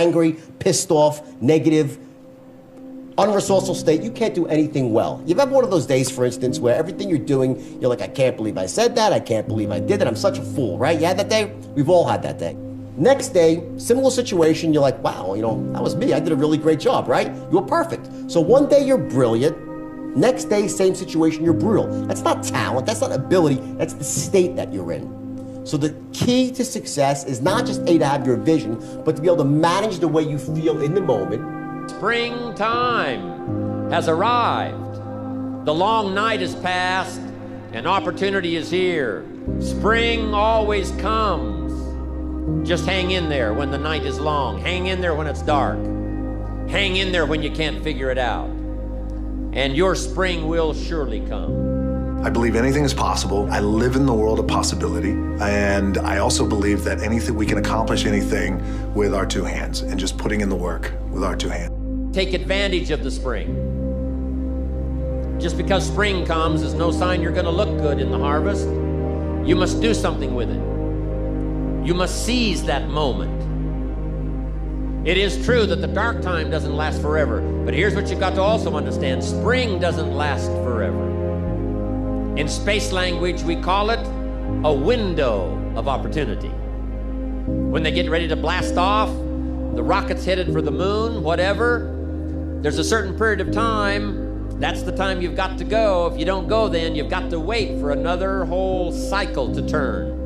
angry, pissed off, negative, unresourceful state, you can't do anything well. You've had one of those days, for instance, where everything you're doing, you're like, I can't believe I said that, I can't believe I did that, I'm such a fool, right? You had that day? We've all had that day. Next day, similar situation, you're like, wow, that was me, I did a really great job, right? You were perfect. So one day you're brilliant, next day, same situation, you're brutal. That's not talent, that's not ability, that's the state that you're in. So the key to success is not just to have your vision, but to be able to manage the way you feel in the moment. Springtime has arrived. The long night is past and opportunity is here. Spring always comes. Just hang in there when the night is long. Hang in there when it's dark. Hang in there when you can't figure it out. And your spring will surely come. I believe anything is possible. I live in the world of possibility. And I also believe that we can accomplish anything with our two hands and just putting in the work with our two hands. Take advantage of the spring. Just because spring comes is no sign you're going to look good in the harvest. You must do something with it. You must seize that moment. It is true that the dark time doesn't last forever, but here's what you've got to also understand. Spring doesn't last forever. In space language, we call it a window of opportunity. When they get ready to blast off, the rocket's headed for the moon, whatever, there's a certain period of time, that's the time you've got to go. If you don't go then, you've got to wait for another whole cycle to turn.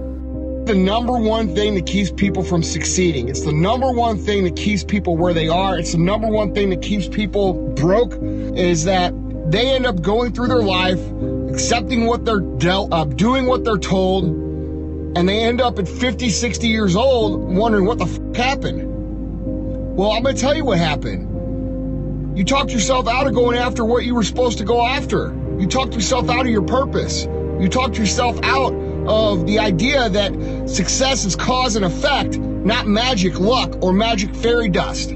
The number one thing that keeps people from succeeding. It's the number one thing that keeps people where they are. It's the number one thing that keeps people broke, is that they end up going through their life, accepting what they're dealt, doing what they're told, and they end up at 50, 60 years old wondering what the happened. Well, I'm going to tell you what happened. You talked yourself out of going after what you were supposed to go after. You talked yourself out of your purpose. You talked yourself out of the idea that success is cause and effect, not magic luck or magic fairy dust.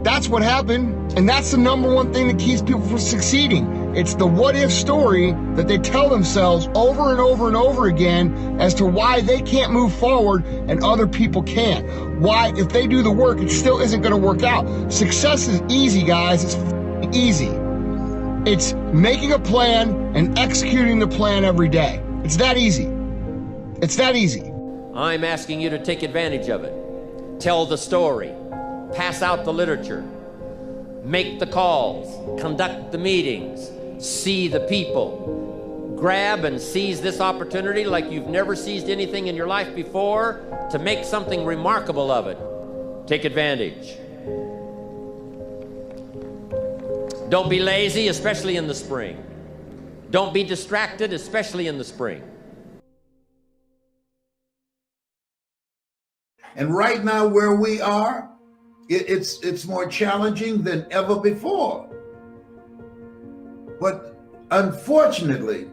That's what happened, and that's the number one thing that keeps people from succeeding. It's the what-if story that they tell themselves over and over and over again as to why they can't move forward and other people can't. Why, if they do the work, it still isn't going to work out. Success is easy, guys. It's easy. It's making a plan and executing the plan every day. It's that easy. It's that easy. I'm asking you to take advantage of it. Tell the story. Pass out the literature. Make the calls. Conduct the meetings. See the people. Grab and seize this opportunity like you've never seized anything in your life before to make something remarkable of it. Take advantage. Don't be lazy, especially in the spring. Don't be distracted, especially in the spring. And right now where we are, it's more challenging than ever before. But unfortunately,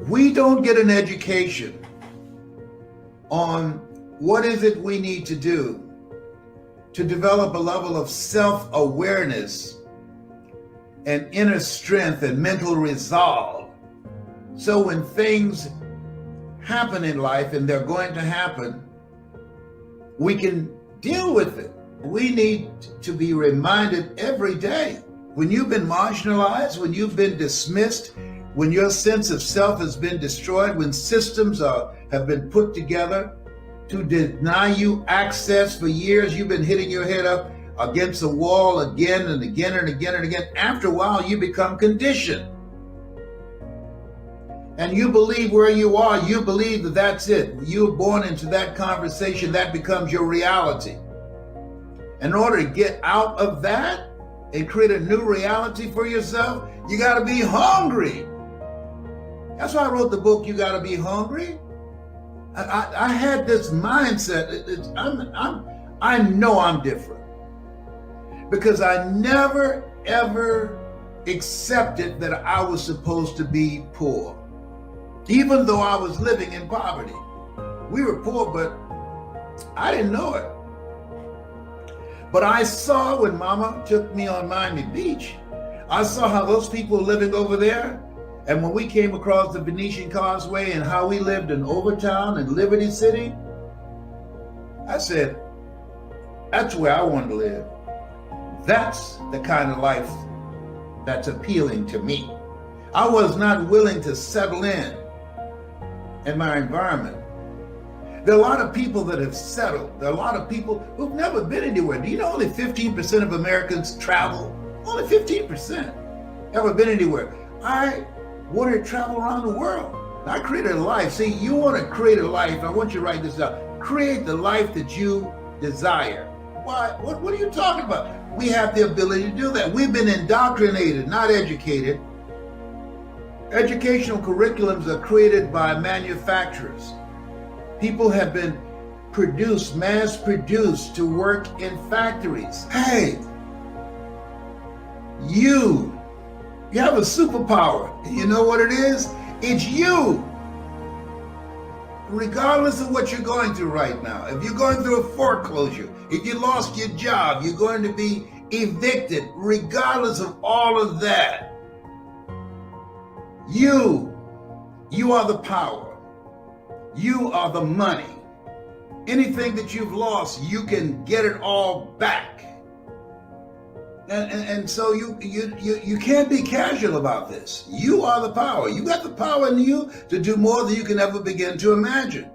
we don't get an education on what is it we need to do to develop a level of self-awareness and inner strength and mental resolve. So when things happen in life, and they're going to happen, we can deal with it. We need to be reminded every day. When you've been marginalized, when you've been dismissed, when your sense of self has been destroyed, when systems have been put together to deny you access for years, you've been hitting your head up against the wall again and again and again and again. After a while, you become conditioned. And you believe where you are, you believe that that's it. You were born into that conversation, that becomes your reality. In order to get out of that and create a new reality for yourself, you gotta be hungry. That's why I wrote the book, You Gotta Be Hungry. I had this mindset, I know I'm different. Because I never, ever accepted that I was supposed to be poor. Even though I was living in poverty. We were poor, but I didn't know it. But I saw when Mama took me on Miami Beach, I saw how those people were living over there. And when we came across the Venetian Causeway and how we lived in Overtown and Liberty City, I said, That's where I want to live. That's the kind of life that's appealing to me. I was not willing to settle in my environment. There are a lot of people that have settled. There are a lot of people who've never been anywhere. Do you know only 15% of Americans travel? Only 15% ever been anywhere. I want to travel around the world. I created a life. See, you want to create a life. I want you to write this down. Create the life that you desire. Why? What are you talking about? We have the ability to do that. We've been indoctrinated, not educated. Educational curriculums are created by manufacturers. People have been produced, mass-produced to work in factories. Hey, you have a superpower. You know what it is? It's you. Regardless of what you're going through right now, if you're going through a foreclosure, if you lost your job, you're going to be evicted, regardless of all of that, you are the power. You are the money. Anything that you've lost, you can get it all back. And so you can't be casual about this. You are the power. You got the power in you to do more than you can ever begin to imagine.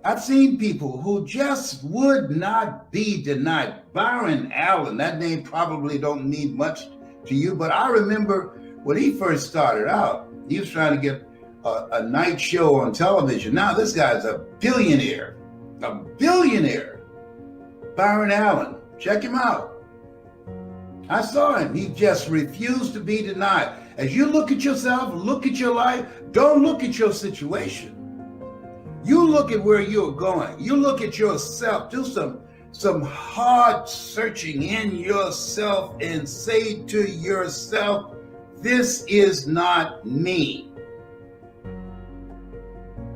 I've seen people who just would not be denied. Byron Allen, that name probably don't mean much to you, but I remember when he first started out, he was trying to get a night show on television. Now this guy's a billionaire. A billionaire. Byron Allen, check him out. I saw him. He just refused to be denied. As you look at yourself, look at your life, don't look at your situation. You look at where you're going. You look at yourself. Do some hard searching in yourself and say to yourself, this is not me.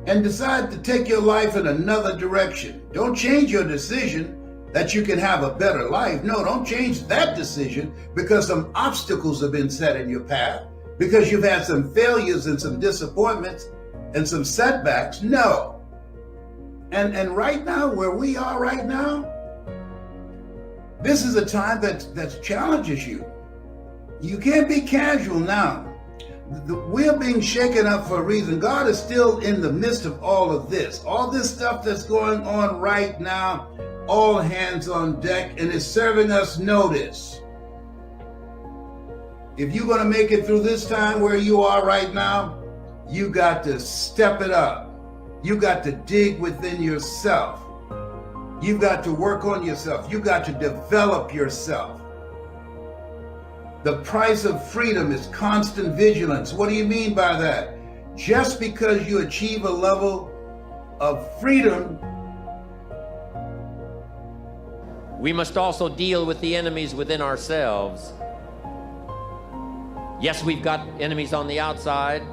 And decide to take your life in another direction. Don't change your decision that you can have a better life. No, don't change that decision because some obstacles have been set in your path, because you've had some failures and some disappointments and some setbacks. No. And right now, where we are right now, this is a time that challenges you. You can't be casual now. We're being shaken up for a reason. God is still in the midst of all of this. All this stuff that's going on right now, all hands on deck, and it's serving us notice. If you're going to make it through this time where you are right now, you got to step it up. You got to dig within yourself. You got to work on yourself. You got to develop yourself. The price of freedom is constant vigilance. What do you mean by that? Just because you achieve a level of freedom, we must also deal with the enemies within ourselves. Yes, we've got enemies on the outside.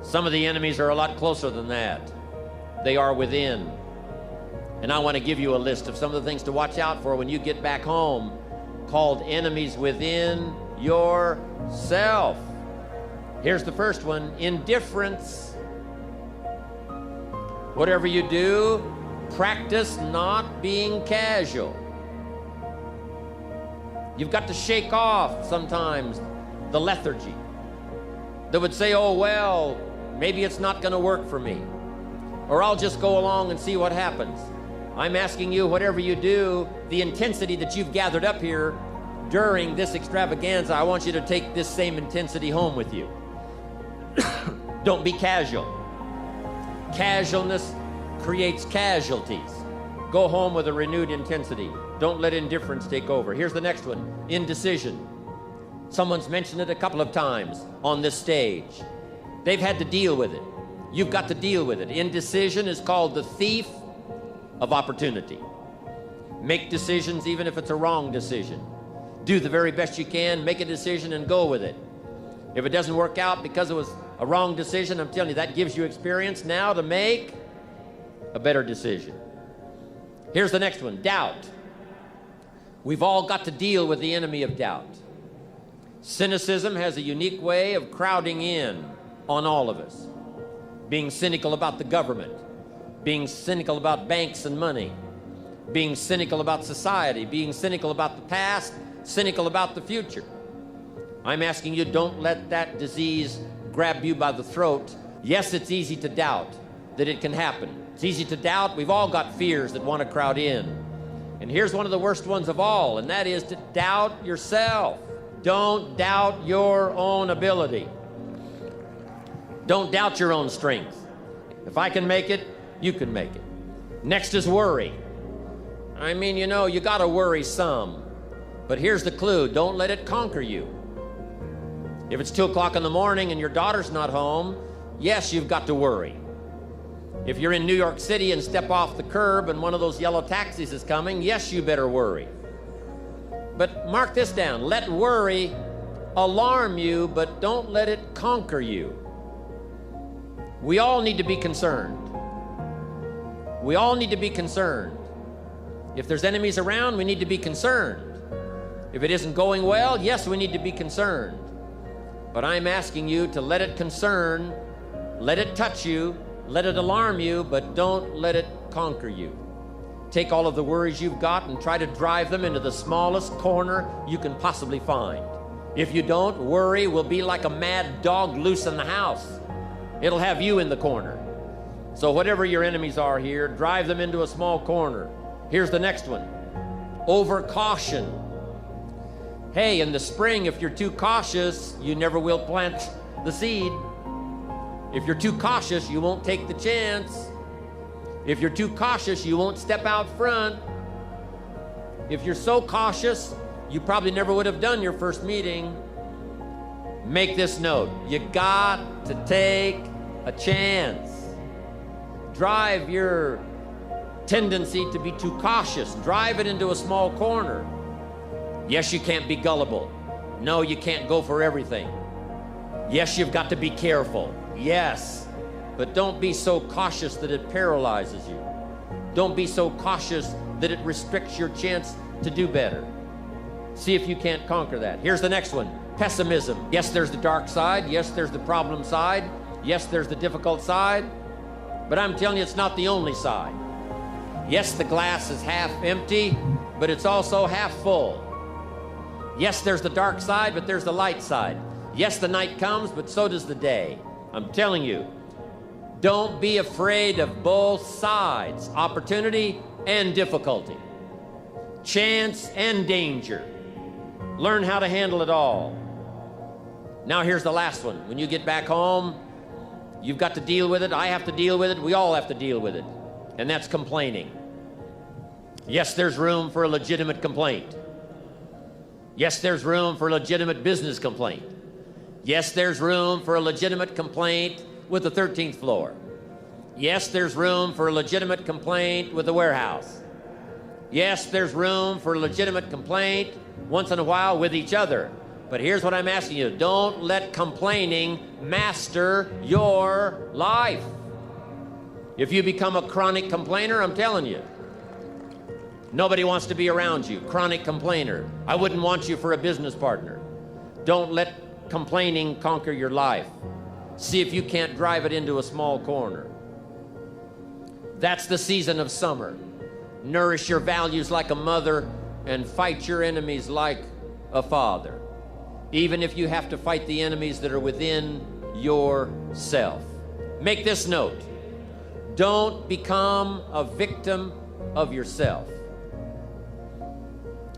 Some of the enemies are a lot closer than that. They are within. And I want to give you a list of some of the things to watch out for when you get back home, called enemies within yourself. Here's the first one: indifference. Whatever you do, practice not being casual. You've got to shake off sometimes the lethargy that would say, oh, well, maybe it's not going to work for me, or I'll just go along and see what happens. I'm asking you, whatever you do, the intensity that you've gathered up here during this extravaganza, I want you to take this same intensity home with you. Don't be casual. Casualness creates casualties. Go home with a renewed intensity. Don't let indifference take over. Here's the next one: indecision. Someone's mentioned it a couple of times on this stage. They've had to deal with it. You've got to deal with it. Indecision is called the thief of opportunity. Make decisions even if it's a wrong decision. Do the very best you can, make a decision and go with it. If it doesn't work out because it was a wrong decision, I'm telling you, that gives you experience now to make a better decision. Here's the next one: doubt. We've all got to deal with the enemy of doubt. Cynicism has a unique way of crowding in on all of us. Being cynical about the government, being cynical about banks and money, being cynical about society, being cynical about the past, cynical about the future. I'm asking you, don't let that disease grab you by the throat. Yes, it's easy to doubt that it can happen. It's easy to doubt. We've all got fears that want to crowd in. And here's one of the worst ones of all, and that is to doubt yourself. Don't doubt your own ability. Don't doubt your own strength. If I can make it, you can make it. Next is worry. I mean, you know, you got to worry some. But here's the clue. Don't let it conquer you. If it's 2 o'clock in the morning and your daughter's not home, yes, you've got to worry. If you're in New York City and step off the curb and one of those yellow taxis is coming, yes, you better worry. But mark this down. Let worry alarm you, but don't let it conquer you. We all need to be concerned. We all need to be concerned. If there's enemies around, we need to be concerned. If it isn't going well, yes, we need to be concerned. But I'm asking you to let it concern, let it touch you, let it alarm you, but don't let it conquer you. Take all of the worries you've got and try to drive them into the smallest corner you can possibly find. If you don't, worry will be like a mad dog loose in the house. It'll have you in the corner. So whatever your enemies are here, drive them into a small corner. Here's the next one. Over caution. Hey, in the spring, if you're too cautious, you never will plant the seed. If you're too cautious, you won't take the chance. If you're too cautious, you won't step out front. If you're so cautious, you probably never would have done your first meeting. Make this note. You got to take a chance. Drive your tendency to be too cautious. Drive it into a small corner. Yes, you can't be gullible. No, you can't go for everything. Yes, you've got to be careful. Yes, but don't be so cautious that it paralyzes you. Don't be so cautious that it restricts your chance to do better. See if you can't conquer that. Here's the next one. Pessimism. Yes, there's the dark side. Yes, there's the problem side. Yes, there's the difficult side. But I'm telling you, it's not the only side. Yes, the glass is half empty, but it's also half full. Yes, there's the dark side, but there's the light side. Yes, the night comes, but so does the day. I'm telling you, don't be afraid of both sides, opportunity and difficulty, chance and danger. Learn how to handle it all. Now here's the last one. When you get back home, you've got to deal with it. I have to deal with it. We all have to deal with it. And that's complaining. Yes, there's room for a legitimate complaint. Yes, there's room for a legitimate business complaint. Yes, there's room for a legitimate complaint with the 13th floor. Yes, there's room for a legitimate complaint with the warehouse. Yes, there's room for a legitimate complaint once in a while with each other. But here's what I'm asking you. Don't let complaining master your life. If you become a chronic complainer, I'm telling you, nobody wants to be around you. Chronic complainer. I wouldn't want you for a business partner. Don't let complaining conquer your life. See if you can't drive it into a small corner. That's the season of summer. Nourish your values like a mother and fight your enemies like a father. Even if you have to fight the enemies that are within yourself. Make this note. Don't become a victim of yourself.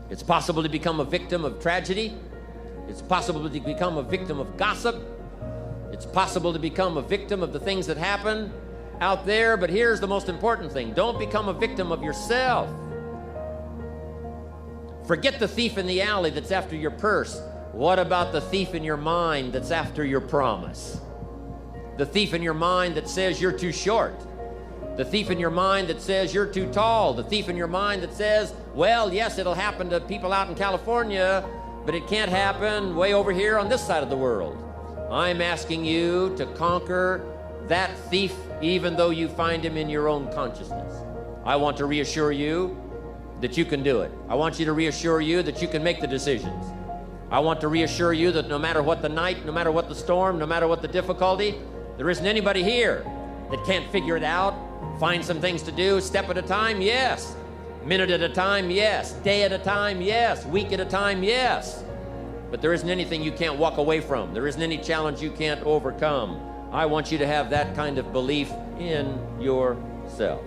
It's possible to become a victim of tragedy. It's possible to become a victim of gossip. It's possible to become a victim of the things that happen out there, but here's the most important thing. Don't become a victim of yourself. Forget the thief in the alley that's after your purse. What about the thief in your mind that's after your promise? The thief in your mind that says you're too short. The thief in your mind that says you're too tall. The thief in your mind that says, well, yes, it'll happen to people out in California, but it can't happen way over here on this side of the world. I'm asking you to conquer that thief even though you find him in your own consciousness. I want to reassure you that you can do it. I want you to reassure you that you can make the decisions. I want to reassure you that no matter what the night, no matter what the storm, no matter what the difficulty, there isn't anybody here that can't figure it out, find some things to do, step at a time. Yes, Minute at a time, yes. Day at a time, yes. Week at a time, yes. But there isn't anything you can't walk away from. There isn't any challenge you can't overcome. I want you to have that kind of belief in yourself.